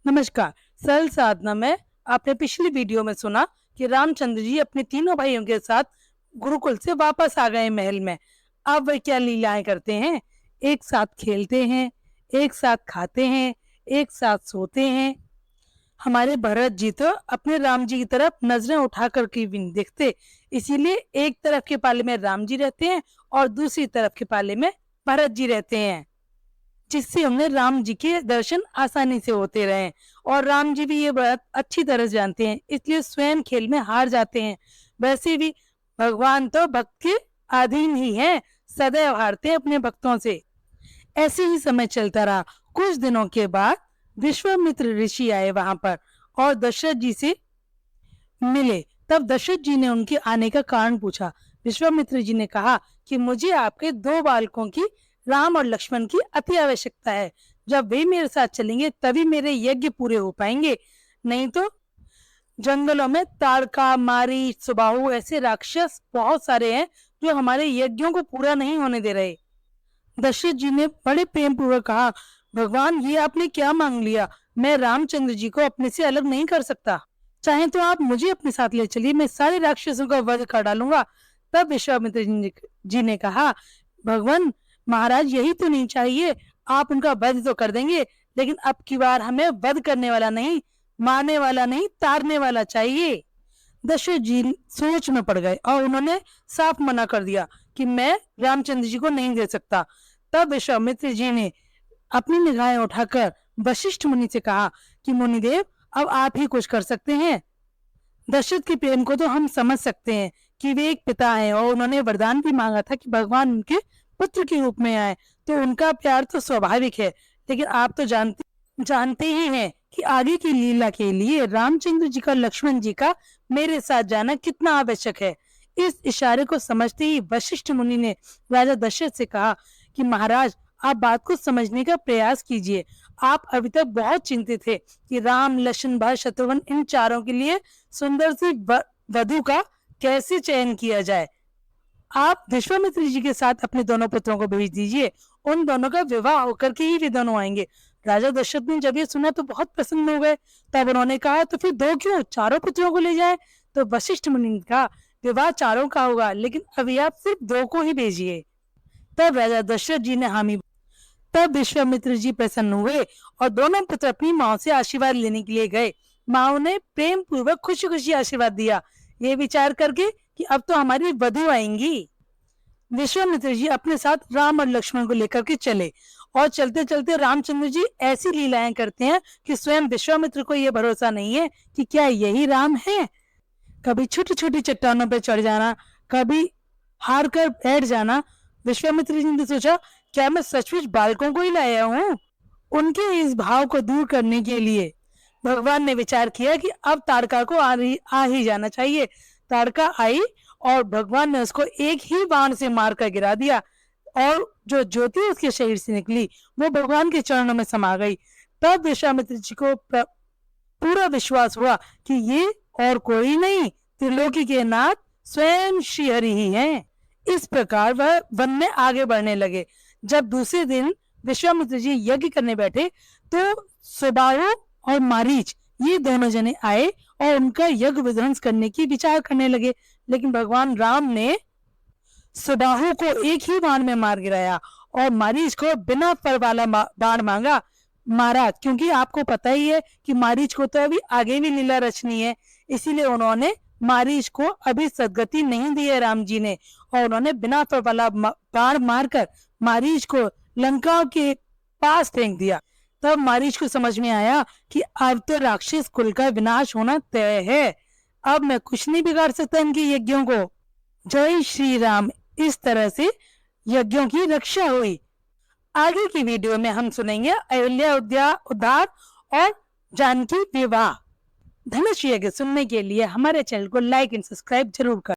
नमस्कार। सरल साधना में आपने पिछली वीडियो में सुना कि रामचंद्र जी अपने तीनों भाइयों के साथ गुरुकुल से वापस आ गए महल में। अब वे क्या लीलाएं करते हैं? एक साथ खेलते हैं, एक साथ खाते हैं, एक साथ सोते हैं। हमारे भरत जी तो अपने राम जी की तरफ नजरें उठा कर के भी नहीं देखते, इसीलिए एक तरफ के पाले में राम जी रहते हैं और दूसरी तरफ के पाले में भरत जी रहते हैं, जिससे हमें राम जी के दर्शन आसानी से होते रहे। और राम जी भी ये बात अच्छी तरह जानते हैं, इसलिए स्वयं खेल में हार जाते हैं। वैसे भी भगवान तो भक्त के अधीन ही हैं, सदैव हारते हैं अपने भक्तों से। ऐसे ही समय चलता रहा। कुछ दिनों के बाद विश्वामित्र ऋषि आए वहां पर और दशरथ जी से मिले। तब दशरथ जी ने उनके आने का कारण पूछा। विश्वामित्र जी ने कहा कि मुझे आपके दो बालकों की, राम और लक्ष्मण की अति आवश्यकता है। जब वे मेरे साथ चलेंगे तभी मेरे यज्ञ पूरे हो पाएंगे, नहीं तो जंगलों में ताड़का, मारी, सुबाहु ऐसे राक्षस बहुत सारे हैं जो हमारे यज्ञों को पूरा नहीं होने दे रहे। दशरथ जी ने बड़े प्रेम पूर्वक कहा, भगवान ये आपने क्या मांग लिया? मैं रामचंद्र जी को अपने से अलग नहीं कर सकता। चाहे तो आप मुझे अपने साथ ले चलिए, मैं सारे राक्षसों का वध कर डालूंगा। तब विश्वामित्र जी ने कहा, भगवान महाराज यही तो नहीं चाहिए, आप उनका वध तो कर देंगे, लेकिन अब की बार हमें वध करने वाला नहीं, मारने वाला नहीं, तारने वाला चाहिए। दशरथ जी सोच में पड़ गए और उन्होंने साफ मना कर दिया कि मैं रामचंद्र जी को नहीं दे सकता। तब विश्वामित्र जी ने अपनी निगाहें उठाकर वशिष्ठ मुनि से कहा कि मुनिदेव, अब आप ही कुछ कर सकते हैं। दशरथ के प्रेम को तो हम समझ सकते हैं कि वे एक पिता हैं और उन्होंने वरदान भी मांगा था कि भगवान उनके पुत्र के रूप में आए, तो उनका प्यार तो स्वाभाविक है। लेकिन आप तो जानते ही हैं कि आगे की लीला के लिए रामचंद्र जी का, लक्ष्मण जी का मेरे साथ जाना कितना आवश्यक है। इस इशारे को समझते ही वशिष्ठ मुनि ने राजा दशरथ से कहा कि महाराज, आप बात को समझने का प्रयास कीजिए। आप अभी तक बहुत चिंतित थे कि राम, लक्ष्मण, भरत, शत्रुघ्न इन चारों के लिए सुंदर सी वधु का कैसे चयन किया जाए। आप विश्वामित्र जी के साथ अपने दोनों पुत्रों को भेज दीजिए, उन दोनों का विवाह होकर के ही वे दोनों आएंगे। राजा दशरथ ने जब ये सुना तो बहुत प्रसन्न हो गए। तब उन्होंने कहा, तो फिर दो क्यों, चारों पुत्रों को ले जाए। तो वशिष्ठ मुनि ने कहा, विवाह चारों का होगा, लेकिन अभी आप सिर्फ दो को ही भेजिए। तब राजा दशरथ जी ने हामी। तब विश्वामित्र जी प्रसन्न हुए और दोनों पुत्र अपनी माँ से आशीर्वाद लेने के लिए गए। माँ ने प्रेम पूर्वक खुशी खुशी आशीर्वाद दिया, ये विचार करके कि अब तो हमारी वधु आएंगी। विश्वामित्र जी अपने साथ राम और लक्ष्मण को लेकर के चले और चलते चलते रामचंद्र जी ऐसी लीलाएं करते हैं कि स्वयं विश्वामित्र को यह भरोसा नहीं है कि क्या यही राम है। कभी छोटी छोटी चट्टानों पर चढ़ जाना, कभी हार कर बैठ जाना। विश्वामित्र जी ने सोचा, क्या मैं सचमुच बालकों को ही लाया हूँ? उनके इस भाव को दूर करने के लिए भगवान ने विचार किया कि अब ताड़का को आ ही जाना चाहिए। ताड़का आई और भगवान ने उसको एक ही बाण से मारकर गिरा दिया और जो ज्योति उसके शरीर से निकली वो भगवान के चरणों में समा गई। तब विश्वामित्र जी को पूरा विश्वास हुआ कि ये और कोई नहीं, त्रिलोकी के नाथ स्वयं श्री हरि ही हैं। इस प्रकार वह वन में आगे बढ़ने लगे। जब दूसरे दिन विश्वामित्र जी यज्ञ करने बैठे तो सुबाहु और मारीच ये दोनों जने आए और उनका यज्ञ विध्वंस करने की विचार करने लगे। लेकिन भगवान राम ने सुबाहु को एक ही बाण में मार गिराया और मारीच को बिना फर वाला बाण मारा, क्योंकि आपको पता ही है कि मारीच को तो अभी आगे भी लीला रचनी है, इसीलिए उन्होंने मारीच को अभी सदगति नहीं दी है राम जी ने, और उन्होंने बिना फर वाला बाण मारकर मारीच को लंका के पास फेंक दिया। तब मारीच को समझ में आया कि अब तो राक्षस कुल का विनाश होना तय है, अब मैं कुछ नहीं बिगाड़ सकता इनके यज्ञों को। जय श्री राम। इस तरह से यज्ञों की रक्षा हुई। आगे की वीडियो में हम सुनेंगे अयोध्या उद्धार और जानकी विवाह। धनुष यज्ञ सुनने के लिए हमारे चैनल को लाइक एंड सब्सक्राइब जरूर करें।